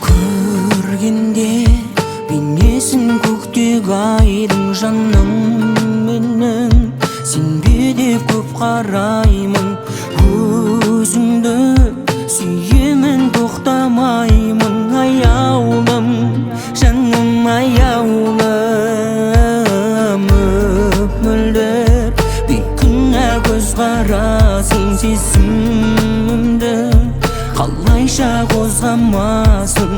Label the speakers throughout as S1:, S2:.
S1: Көргенде бейнесін көктегі айдың жаным менің, сенбе деп көп қараймын, өзіңді сүйемін, тоқтамаймын. Аяулым, жаным аяулым, мөлдір бейкүнә көз қарасың, сезімімді қалайша қозғамасын.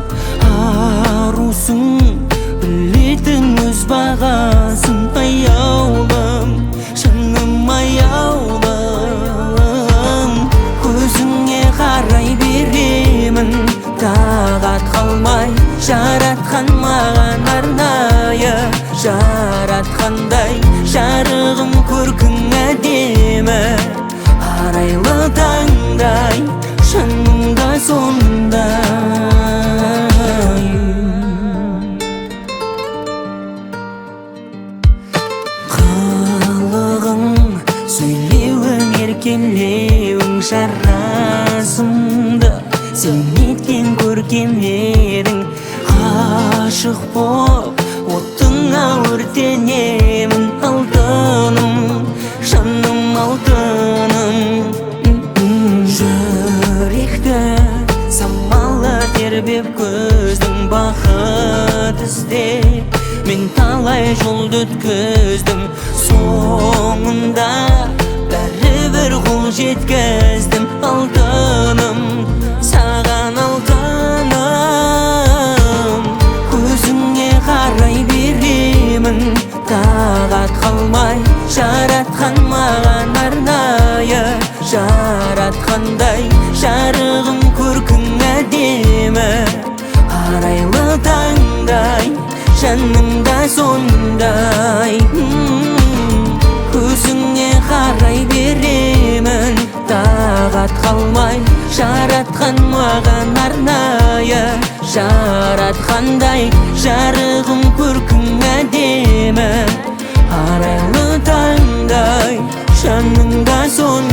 S1: Арусың, білетін өз бағасын. Аяулым, жаным аяулым, көзіңе қарай беремін, тағат қалмай. Жаратқан маған арнайы, жаратқандай жарығым, көркің әдемі, арайлы таңдай, жанымда сондай. Қылығың, сөйлеуің, еркелеуің жарасымды, сен неткен көркем едің. Ғашық боп отыңа өртенемін, алтыным, жаным алтыным. Жүректі самалы тербеп көздің, бақыт іздеп мен талай жолды өткіздім, соңында бәрібір қол жеткіздім. Алтыным, саған алтыным, көзіңе қарай беремін, тағат қалмай. Жаратқан маған арнайы, жаратқандай жарығым, көркің әдемі, арайлы таңдай, жанымда сондай. Көзіңе қарай беремін, тағат қалмай. Жаратқан маған арнайы, жаратқандай жарығым, көркің әдемі, арайлы таңдай, жанымда сондай.